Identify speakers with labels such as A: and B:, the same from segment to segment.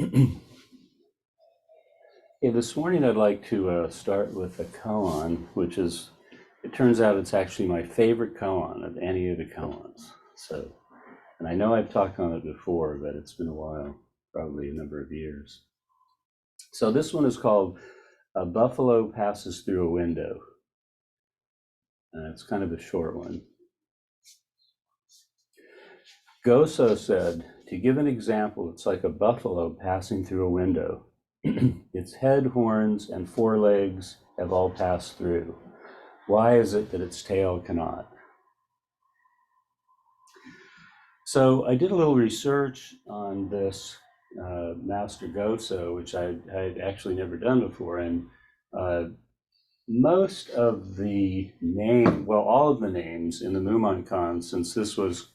A: Hey, this morning I'd like to start with a koan, which is, it turns out it's actually my favorite koan of any of the koans. So, and I know I've talked on it before, but it's been a while, probably a number of years. So this one is called A Buffalo Passes Through a Window. It's kind of a short one. Goso said, to give an example, it's like a buffalo passing through a window. Its head, horns, and forelegs have all passed through. Why is it that its tail cannot? So I did a little research on this Master Goso, which I had actually never done before, and most of the all of the names in the Mumonkan, since this was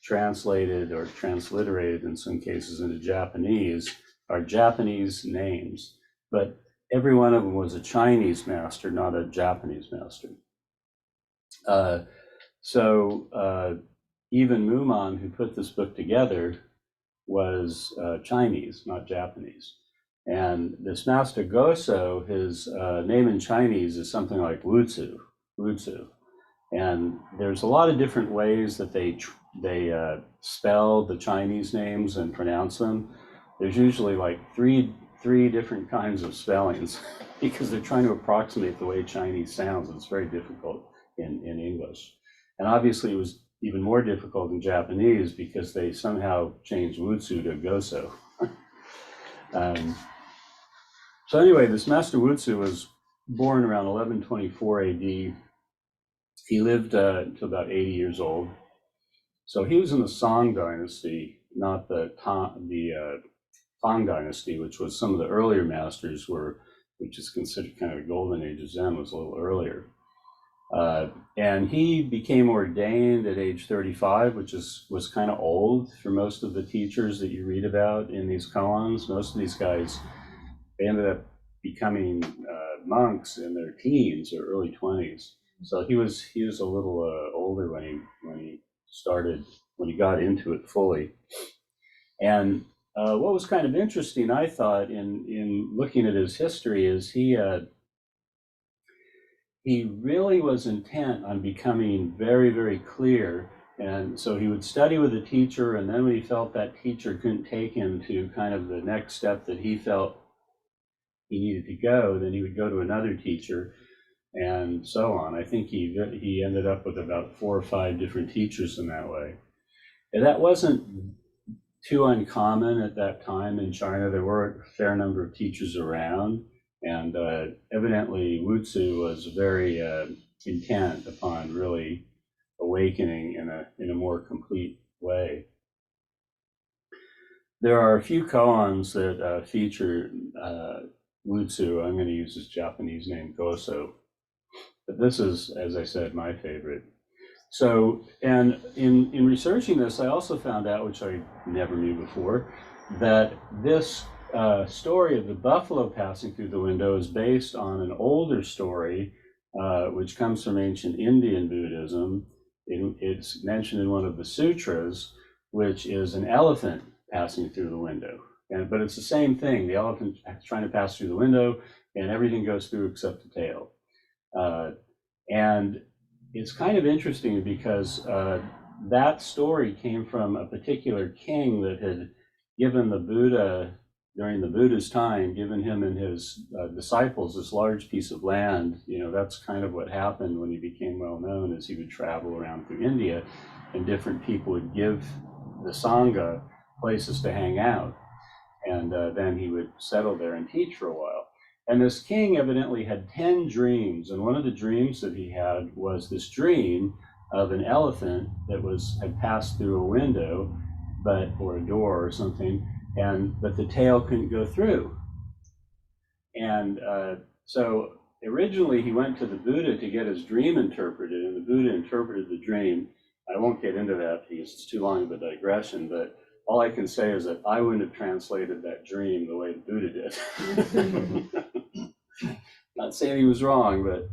A: translated or transliterated in some cases into Japanese, are Japanese names, but every one of them was a Chinese master, not a Japanese master. Even Mumon, who put this book together, was Chinese, not Japanese. And this Master Goso, his name in Chinese is something like Wutsu. And there's a lot of different ways that they spell the Chinese names and pronounce them. There's usually like three different kinds of spellings because they're trying to approximate the way Chinese sounds. It's very difficult in English. And obviously it was even more difficult in Japanese because they somehow changed Wutsu to Goso. So anyway, this Master Wutsu was born around 1124 AD. He lived until about 80 years old. So he was in the Song dynasty, not the Tang dynasty, which was some of the earlier masters were, which is considered kind of the golden age of Zen, was a little earlier. And he became ordained at age 35, which was kind of old for most of the teachers that you read about in these koans. Most of these guys, they ended up becoming monks in their teens or early 20s. So he was a little older when he got into it fully. And what was kind of interesting, I thought, in looking at his history, is he really was intent on becoming very, very clear. And so he would study with a teacher, and then when he felt that teacher couldn't take him to kind of the next step that he felt he needed to go, then he would go to another teacher, and so on. I think he ended up with about 4 or 5 different teachers in that way. And that wasn't too uncommon at that time in China. There were a fair number of teachers around, and evidently Wutsu was very intent upon really awakening in a more complete way. There are a few koans that feature Wutsu. I'm going to use his Japanese name, Goso. But this is, as I said, my favorite. So, and in researching this, I also found out, which I never knew before, that this story of the buffalo passing through the window is based on an older story, which comes from ancient Indian Buddhism. It's mentioned in one of the sutras, which is an elephant passing through the window. But it's the same thing. The elephant is trying to pass through the window, and everything goes through except the tail. And it's kind of interesting because that story came from a particular king that had given the Buddha, during the Buddha's time, given him and his disciples this large piece of land. You know, that's kind of what happened when he became well known, is he would travel around through India, and different people would give the Sangha places to hang out. And then he would settle there and teach for a while. And this king evidently had 10 dreams, and one of the dreams that he had was this dream of an elephant that had passed through a window, or a door or something, but the tail couldn't go through. And so originally he went to the Buddha to get his dream interpreted, and the Buddha interpreted the dream. I won't get into that because it's too long of a digression, but all I can say is that I wouldn't have translated that dream the way the Buddha did. Not saying he was wrong, but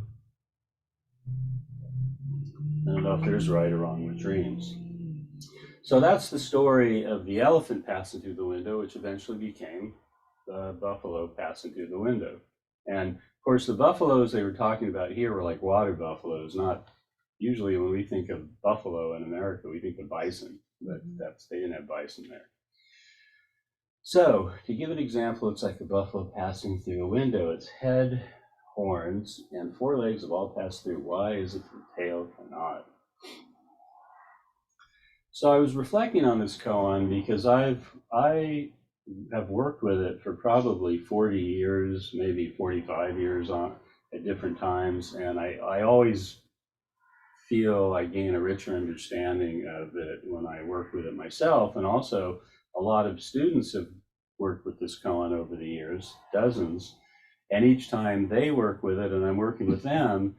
A: I don't know if there's right or wrong with dreams. So that's the story of the elephant passing through the window, which eventually became the buffalo passing through the window. And of course, the buffaloes they were talking about here were like water buffaloes, not usually when we think of buffalo in America, we think of bison, but they didn't have bison there. So to give an example, it's like a buffalo passing through a window. Its head, horns, and forelegs have all passed through. Why is it the tail cannot? So I was reflecting on this koan because I have worked with it for probably 40 years, maybe 45 years at different times, and I always feel I gain a richer understanding of it when I work with it myself. And also, a lot of students have worked with this koan over the years, dozens, and each time they work with it and I'm working with them,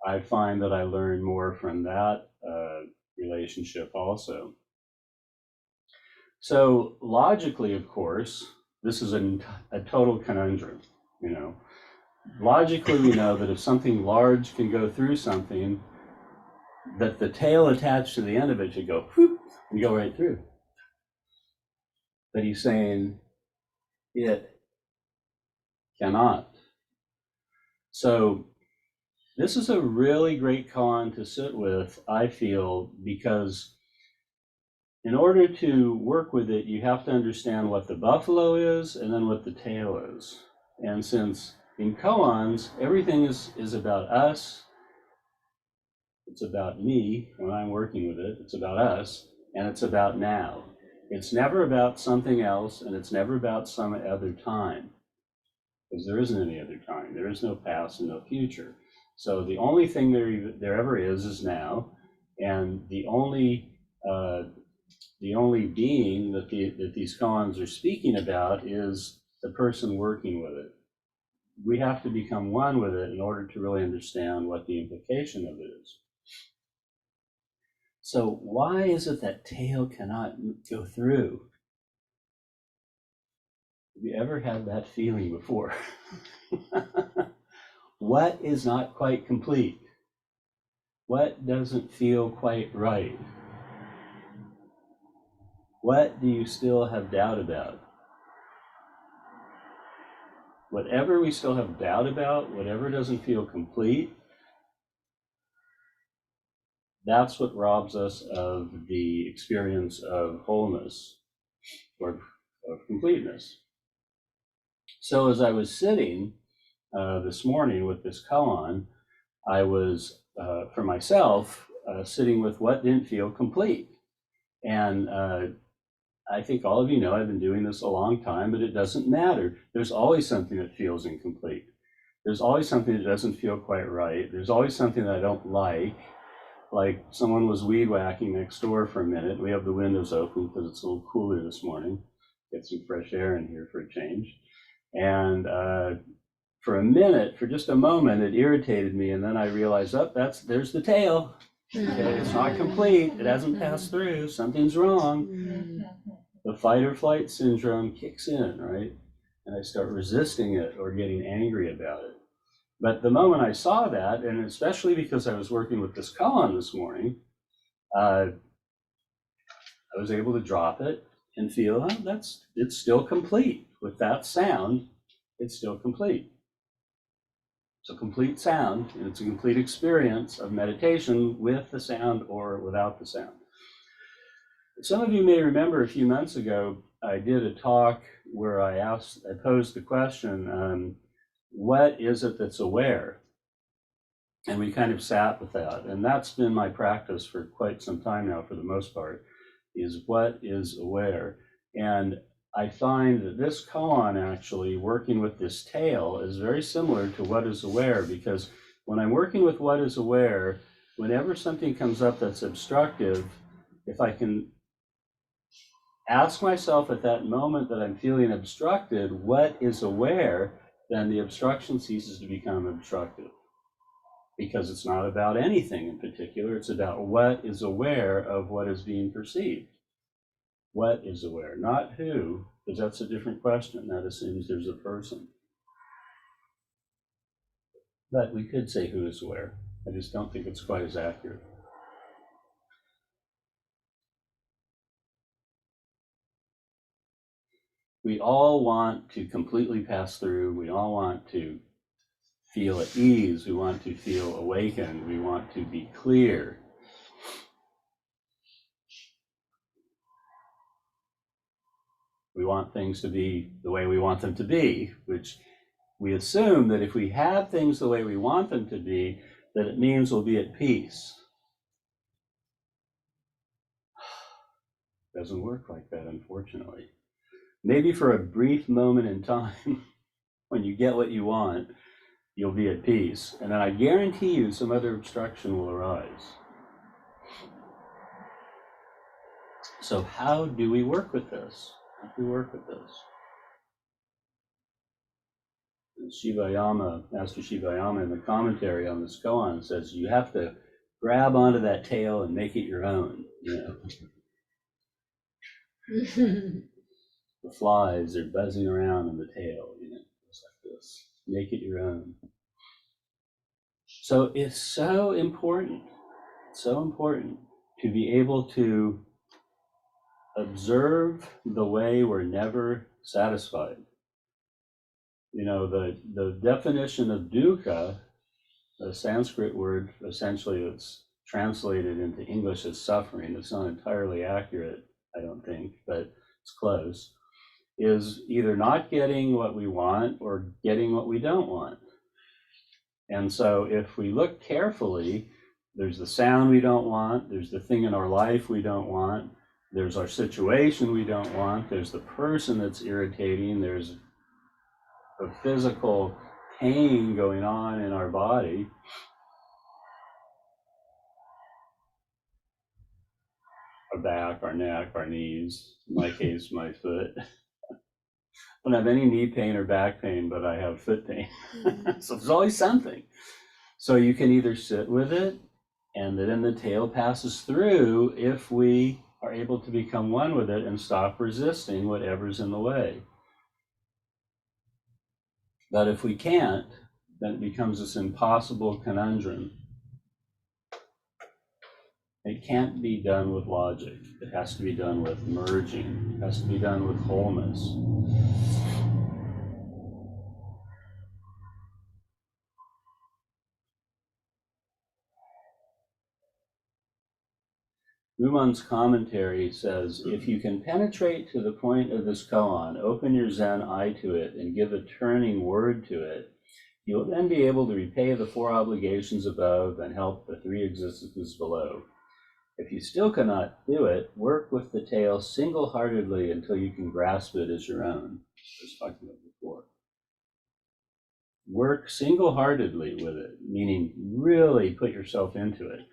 A: I find that I learn more from that relationship also. So logically, of course, this is a total conundrum, you know. Logically, we know that if something large can go through something, that the tail attached to the end of it should go whoop and go right through. But he's saying it cannot. So this is a really great koan to sit with, I feel, because in order to work with it, you have to understand what the buffalo is and then what the tail is. And since in koans, everything is about us, it's about me when I'm working with it, it's about us, and it's about now. It's never about something else, and it's never about some other time, because there isn't any other time. There is no past and no future. So the only thing there ever is now, and the only being that these koans are speaking about is the person working with it. We have to become one with it in order to really understand what the implication of it is. So why is it that tail cannot go through? Have you ever had that feeling before? What is not quite complete? What doesn't feel quite right? What do you still have doubt about? Whatever we still have doubt about, whatever doesn't feel complete, that's what robs us of the experience of wholeness or of completeness. So as I was sitting this morning with this koan, I was, for myself, sitting with what didn't feel complete. And I think all of you know I've been doing this a long time, but it doesn't matter. There's always something that feels incomplete. There's always something that doesn't feel quite right. There's always something that I don't like someone was weed whacking next door for a minute. We have the windows open because it's a little cooler this morning. Get some fresh air in here for a change. And for a minute, for just a moment, it irritated me. And then I realized, oh, there's the tail. Okay, it's not complete. It hasn't passed through. Something's wrong. The fight or flight syndrome kicks in, right? And I start resisting it or getting angry about it. But the moment I saw that, and especially because I was working with this koan this morning, I was able to drop it and feel, oh, it's still complete. With that sound, it's still complete. It's a complete sound, and it's a complete experience of meditation with the sound or without the sound. Some of you may remember a few months ago, I did a talk where I posed the question, what is it that's aware? And we kind of sat with that. And that's been my practice for quite some time now, for the most part, is what is aware. And I find that this koan actually working with this tail is very similar to what is aware, because when I'm working with what is aware, whenever something comes up that's obstructive, if I can ask myself at that moment that I'm feeling obstructed, what is aware, then the obstruction ceases to become obstructive. Because it's not about anything in particular, it's about what is aware of what is being perceived. What is aware, not who, because that's a different question. That assumes there's a person. But we could say who is aware. I just don't think it's quite as accurate. We all want to completely pass through. We all want to feel at ease. We want to feel awakened. We want to be clear. We want things to be the way we want them to be, which we assume that if we have things the way we want them to be, that it means we'll be at peace. Doesn't work like that, unfortunately. Maybe for a brief moment in time, when you get what you want, you'll be at peace. And then I guarantee you some other obstruction will arise. So how do we work with this? How do we work with this? Master Shivayama in the commentary on this koan says you have to grab onto that tail and make it your own. The flies are buzzing around in the tail, just like this. Make it your own. So it's so important to be able to observe the way we're never satisfied. The definition of dukkha, a Sanskrit word essentially that's translated into English as suffering, it's not entirely accurate, I don't think, but it's close, is either not getting what we want or getting what we don't want. And so if we look carefully, there's the sound we don't want, there's the thing in our life we don't want, there's our situation we don't want, there's the person that's irritating, there's a physical pain going on in our body. Our back, our neck, our knees, in my case, my foot. I don't have any knee pain or back pain, but I have foot pain. So there's always something. So you can either sit with it and then the tail passes through if we are able to become one with it and stop resisting whatever's in the way. But if we can't, then it becomes this impossible conundrum. It can't be done with logic. It has to be done with merging. It has to be done with wholeness. Mumon's commentary says, if you can penetrate to the point of this koan, open your Zen eye to it, and give a turning word to it, you will then be able to repay the 4 obligations above and help the 3 existences below. If you still cannot do it, work with the tail single-heartedly until you can grasp it as your own. I was talking about before. Work single-heartedly with it, meaning really put yourself into it.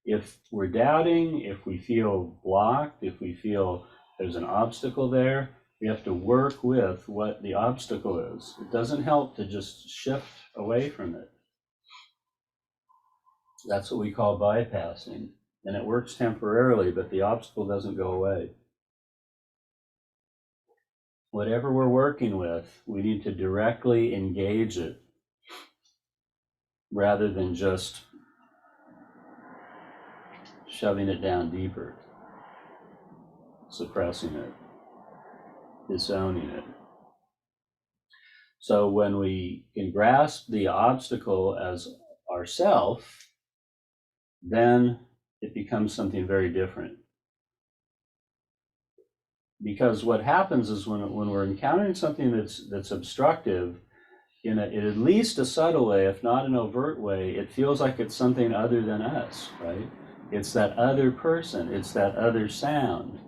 A: If we're doubting, if we feel blocked, if we feel there's an obstacle there, we have to work with what the obstacle is. It doesn't help to just shift away from it. That's what we call bypassing. And it works temporarily, but the obstacle doesn't go away. Whatever we're working with, we need to directly engage it rather than just shoving it down deeper, suppressing it, disowning it. So when we can grasp the obstacle as ourself, then it becomes something very different. Because what happens is when we're encountering something that's obstructive, in at least a subtle way, if not an overt way, it feels like it's something other than us, right? It's that other person, it's that other sound,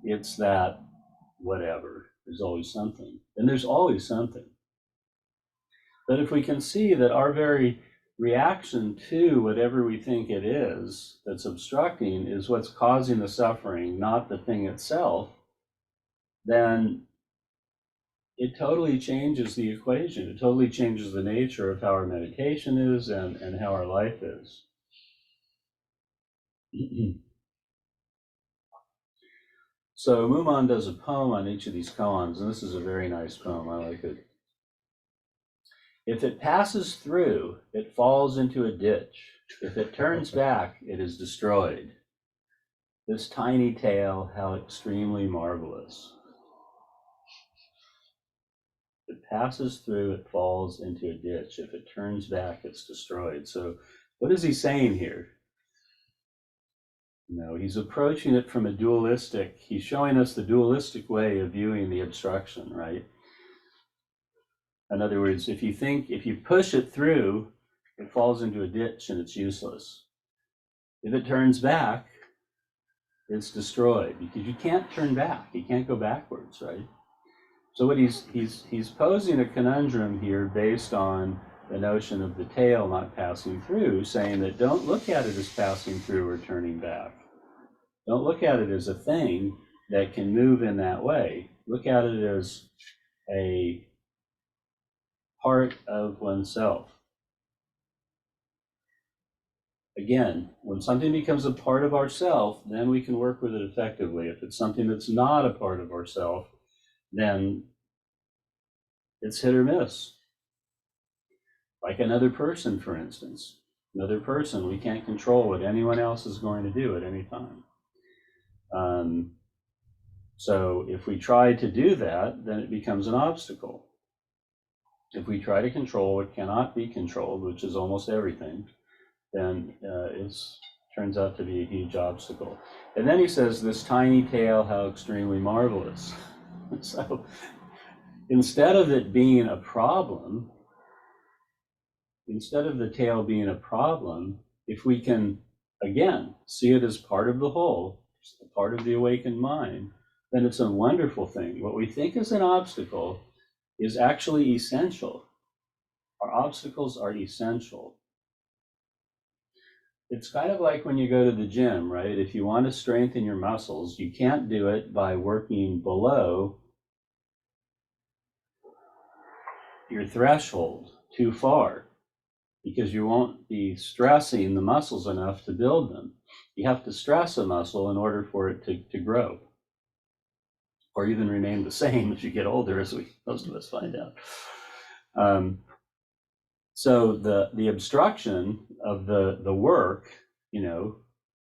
A: it's that whatever. There's always something, and there's always something. But if we can see that our very reaction to whatever we think it is that's obstructing is what's causing the suffering, not the thing itself, then it totally changes the equation. It totally changes the nature of how our meditation is and how our life is. So Mumon does a poem on each of these koans, and this is a very nice poem. I like it. If it passes through, it falls into a ditch. If it turns back, it is destroyed. This tiny tail, how extremely marvelous. If it passes through, it falls into a ditch. If it turns back, it's destroyed. So what is he saying here? He's approaching it from a dualistic, he's showing us the dualistic way of viewing the obstruction, right? In other words, if you push it through, it falls into a ditch and it's useless. If it turns back, it's destroyed, because you can't turn back. You can't go backwards, right? So what he's posing a conundrum here based on the notion of the tail not passing through, saying that don't look at it as passing through or turning back. Don't look at it as a thing that can move in that way. Look at it as a part of oneself. Again, when something becomes a part of ourself, then we can work with it effectively. If it's something that's not a part of ourself, then it's hit or miss. Like another person, for instance. Another person, we can't control what anyone else is going to do at any time. So if we try to do that, then it becomes an obstacle. If we try to control what cannot be controlled, which is almost everything, then it turns out to be a huge obstacle. And then he says, this tiny tail, how extremely marvelous. So instead of it being a problem, instead of the tail being a problem, if we can, again, see it as part of the whole, a part of the awakened mind, then it's a wonderful thing. What we think is an obstacle is actually essential. Our obstacles are essential. It's kind of like when you go to the gym, right? If you want to strengthen your muscles, you can't do it by working below your threshold too far, because you won't be stressing the muscles enough to build them. You have to stress a muscle in order for it to grow, or even remain the same as you get older, as most of us find out. So the obstruction of the work,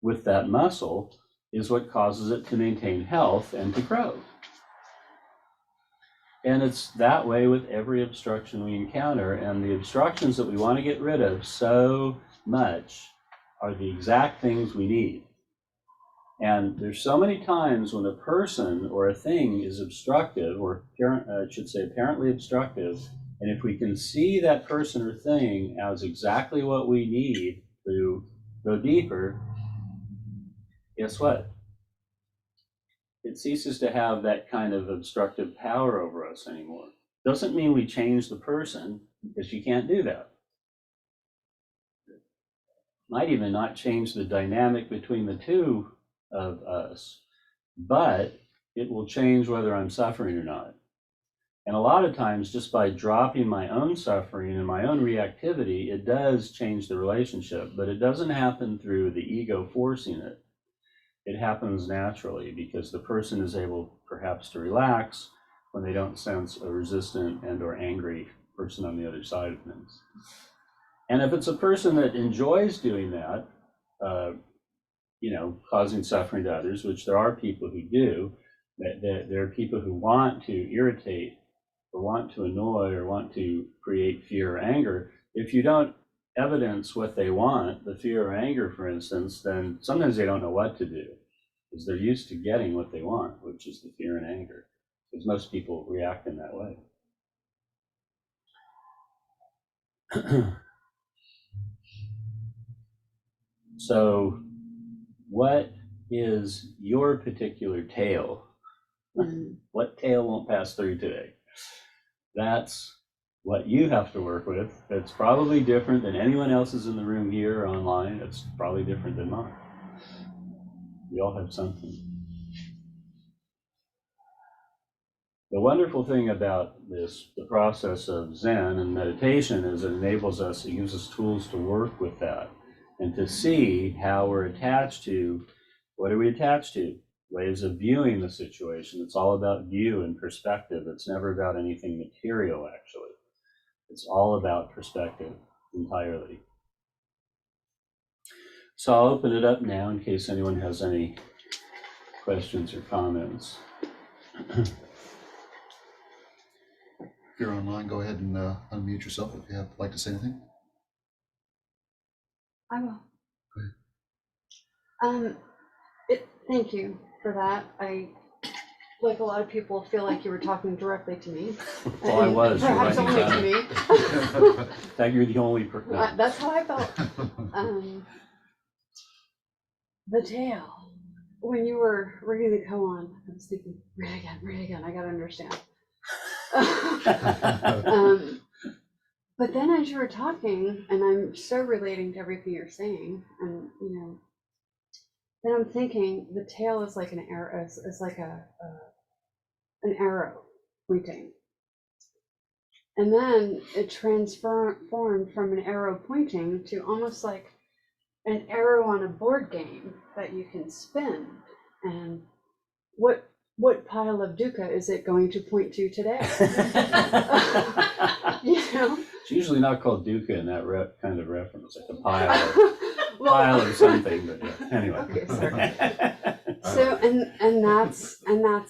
A: with that muscle is what causes it to maintain health and to grow. And it's that way with every obstruction we encounter. And the obstructions that we want to get rid of so much are the exact things we need. And there's so many times when a person or a thing is obstructive, or I should say apparently obstructive, and if we can see that person or thing as exactly what we need to go deeper, guess what? It ceases to have that kind of obstructive power over us anymore. Doesn't mean we change the person, because you can't do that. Might even not change the dynamic between the two of us, but it will change whether I'm suffering or not. And a lot of times, just by dropping my own suffering and my own reactivity, it does change the relationship, but it doesn't happen through the ego forcing it. It happens naturally because the person is able perhaps to relax when they don't sense a resistant and or angry person on the other side of things. And if it's a person that enjoys doing that, causing suffering to others, which there are people who do, there are people who want to irritate or want to annoy or want to create fear or anger. If you don't evidence what they want, the fear or anger, for instance, then sometimes they don't know what to do, because they're used to getting what they want, which is the fear and anger, because most people react in that way. So what is your particular tail? What tail won't pass through today? That's what you have to work with. It's probably different than anyone else's in the room here or online. It's probably different than mine. We all have something. The wonderful thing about the process of Zen and meditation, is it enables us, it gives us tools to work with that and to see how we're attached to, what are we attached to? Ways of viewing the situation. It's all about view and perspective. It's never about anything material, actually. It's all about perspective entirely. So I'll open it up now in case anyone has any questions or comments.
B: if you're online, go ahead and unmute yourself if you like to say anything.
C: I will.
B: Go ahead.
C: Thank you for that. I, like a lot of people, feel like you were talking directly to me.
A: Well, I was.
C: Perhaps only to me.
A: That you're the only person.
C: That's how I felt. The tale. When you were reading the koan, I was thinking, read again, I gotta understand. But then as you were talking, and I'm so relating to everything you're saying, and then I'm thinking the tail is like an arrow, is like an arrow pointing, and then it transformed from an arrow pointing to almost like an arrow on a board game that you can spin. And what pile of dukkha is it going to point to today?
A: It's usually not called dukkha in that kind of reference, like a pile of something. But yeah. Anyway.
C: Okay, sorry. So and that's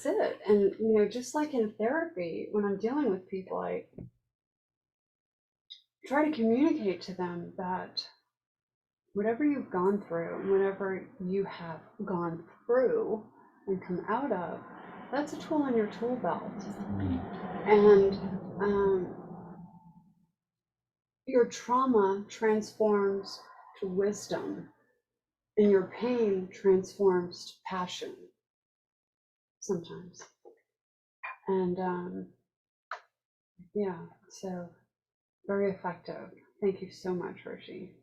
C: it. And just like in therapy, when I'm dealing with people, I try to communicate to them that whatever you've gone through, whatever you have gone through and come out of, that's a tool in your tool belt. And your trauma transforms to wisdom, and your pain transforms to passion sometimes. And yeah, so very effective. Thank you so much, Rishi.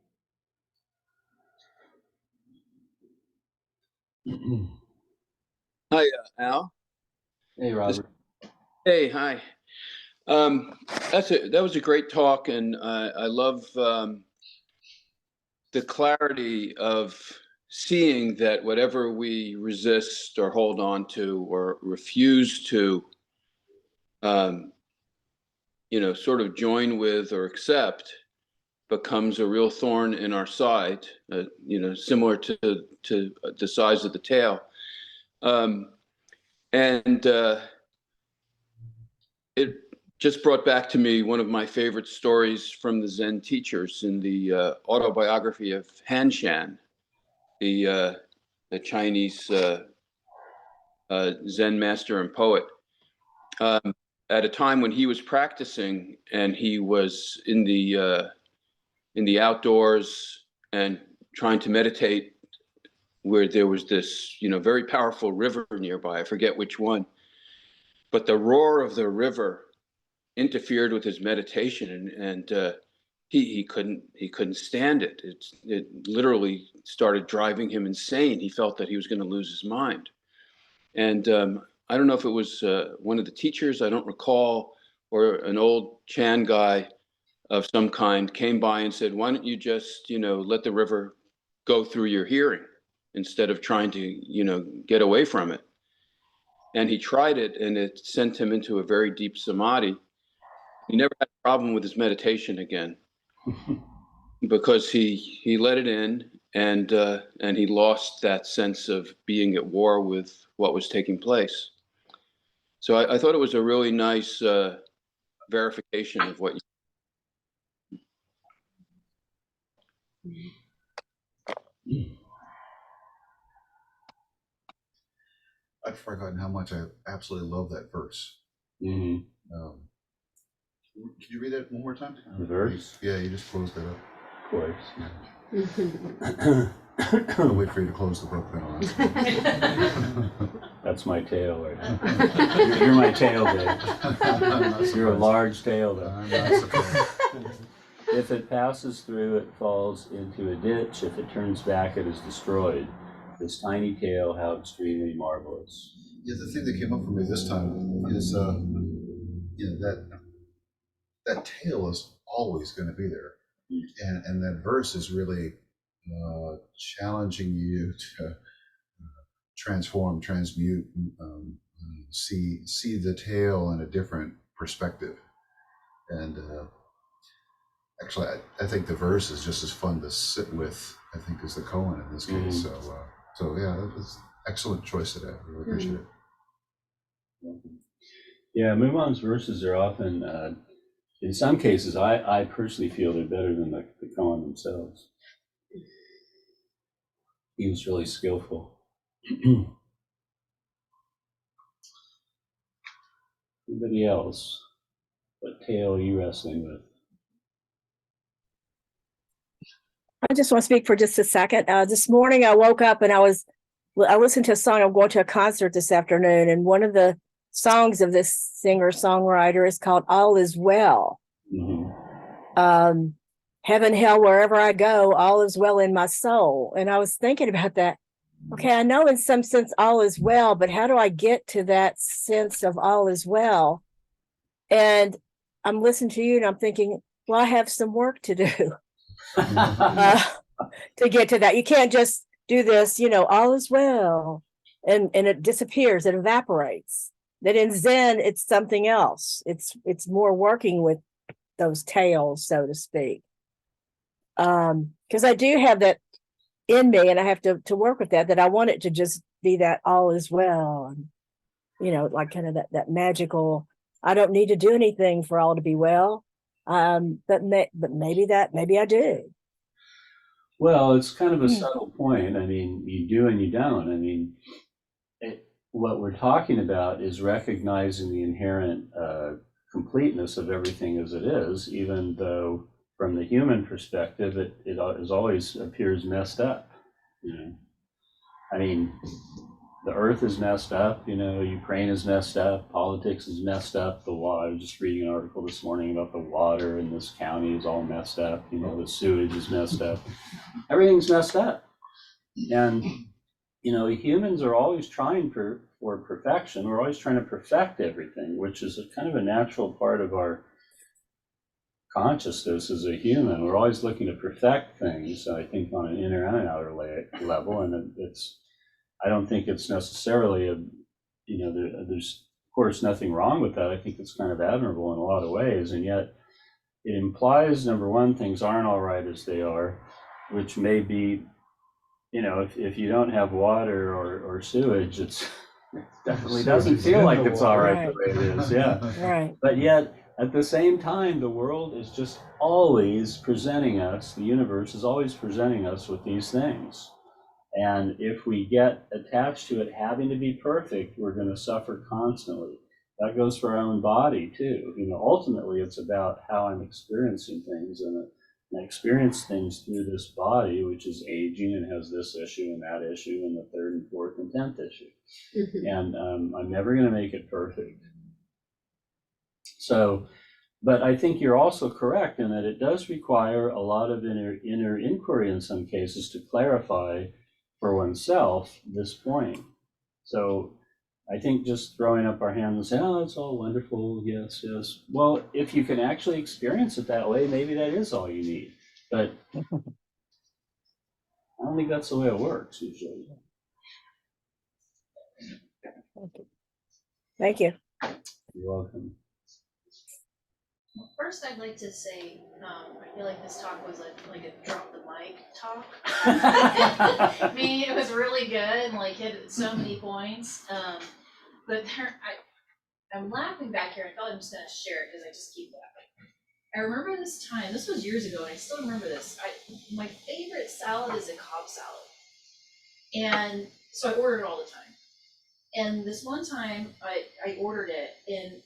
D: Hi, Al.
A: Hey, Robert.
D: Hey, hi. That was a great talk, and I love the clarity of seeing that whatever we resist or hold on to or refuse to, sort of join with or accept, becomes a real thorn in our side. Similar to the size of the tail, and it just brought back to me one of my favorite stories from the Zen teachers in the autobiography of Han Shan, the Chinese Zen master and poet. At a time when he was practicing and he was in the outdoors and trying to meditate, where there was this very powerful river nearby. I forget which one, but the roar of the river interfered with his meditation, and he couldn't stand it. It literally started driving him insane. He felt that he was going to lose his mind. And I don't know if it was one of the teachers, I don't recall, or an old Chan guy of some kind came by and said, "Why don't you just let the river go through your hearing instead of trying to get away from it?" And he tried it, and it sent him into a very deep samadhi. He never had a problem with his meditation again because he let it in, and he lost that sense of being at war with what was taking place. So I thought it was a really nice verification of what you.
B: I've forgotten how much I absolutely love that verse.
A: Mm-hmm.
B: Can you read that one more time?
A: The verse?
B: Yeah, you just closed that up.
A: Of course.
B: I'll wait for you to close the book, then I'll ask you.
A: That's my tail right now. You're my tail, Dave. You're a large tail, though.
B: I'm not surprised.
A: If it passes through, it falls into a ditch. If it turns back, it is destroyed. This tiny tail, how extremely marvelous.
B: Yeah, the thing that came up for me this time is, that tail is always going to be there, and that verse is really challenging you to transform, transmute, see the tail in a different perspective. And actually, I think the verse is just as fun to sit with, I think, as the koan in this case. So yeah, that was excellent choice today. I really appreciate it.
A: Yeah, Mumon's verses are often, in some cases, I personally feel they're better than the koan themselves. He was really skillful. Anybody else? What tale are you wrestling with?
E: I just want to speak for just a second. This morning I woke up and I listened to a song. I'm going to a concert this afternoon, and one of the songs of this singer-songwriter is called All Is Well.
A: Mm-hmm.
E: Heaven, hell, wherever I go, all is well in my soul. And I was thinking about that. Okay, I know in some sense all is well, but how do I get to that sense of all is well? And I'm listening to you and I'm thinking, well, I have some work to do to get to that. You can't just do this, all is well, and it disappears, it evaporates. That in Zen, it's something else. It's more working with those tails, so to speak. Because I do have that in me, and I have to work with that I want it to just be that all is well, and like kind of that magical, I don't need to do anything for all to be well. But maybe I do.
A: Well, it's kind of a subtle point. I mean, you do and you don't. I mean, what we're talking about is recognizing the inherent completeness of everything as it is, even though from the human perspective, it always appears messed up. I mean, the earth is messed up, Ukraine is messed up, politics is messed up, the water, I was just reading an article this morning about the water in this county is all messed up, the sewage is messed up, everything's messed up. And, humans are always trying for perfection, we're always trying to perfect everything, which is kind of a natural part of our consciousness as a human. We're always looking to perfect things, I think, on an inner and an outer level, and I don't think it's necessarily there's of course nothing wrong with that. I think it's kind of admirable in a lot of ways, and yet it implies, number one, things aren't all right as they are, which may be, if you don't have water or sewage, it definitely doesn't feel like it's all right the way it is. Yeah.
E: Right.
A: But yet, at the same time, the world is just always presenting us, the universe is always presenting us with these things. And if we get attached to it having to be perfect, we're going to suffer constantly. That goes for our own body too. Ultimately, it's about how I'm experiencing things, and I experience things through this body, which is aging and has this issue and that issue and the third and fourth and 10th issue. Mm-hmm. And I'm never going to make it perfect. So, but I think you're also correct in that it does require a lot of inner inquiry in some cases to clarify for oneself this point. So I think just throwing up our hands and saying, oh, it's all wonderful, yes, yes. Well, if you can actually experience it that way, maybe that is all you need. But I don't think that's the way it works usually.
E: Thank you.
C: You're
A: welcome.
F: First, I'd like to say, I feel like this talk was like a drop the mic talk. I mean, it was really good and hit so many points. But I'm laughing back here. I felt I'm just gonna share it because I just keep laughing. I remember this time. This was years ago, and I still remember this. My favorite salad is a Cobb salad, and so I order it all the time. And this one time, I ordered it, and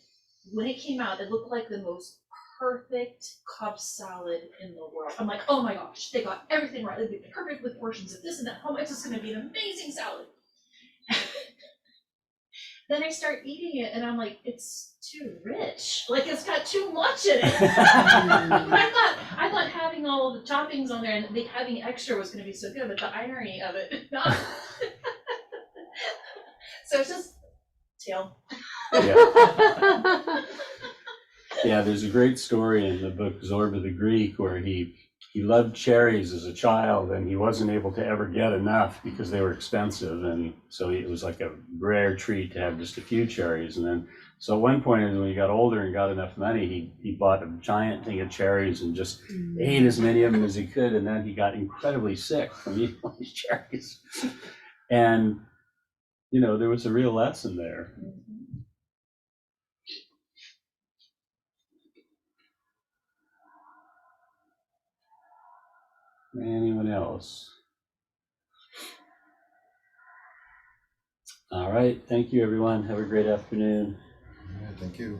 F: when it came out, it looked like the most perfect Cobb salad in the world. I'm like, oh my gosh, they got everything right. They'd be perfect with portions of this and that. Oh, it's just going to be an amazing salad. Then I start eating it, and I'm like, it's too rich. It's got too much in it. I thought having all of the toppings on there and having extra was going to be so good, but the irony of it, not. So it's just tail.
A: Yeah. Yeah, there's a great story in the book Zorba the Greek where he loved cherries as a child, and he wasn't able to ever get enough because they were expensive, and so it was like a rare treat to have just a few cherries. And then so at one point when he got older and got enough money, he bought a giant thing of cherries and just ate as many of them as he could, and then he got incredibly sick from eating all these cherries. And there was a real lesson there. Anyone else? All right. Thank you, everyone. Have a great afternoon.
B: All right, thank you.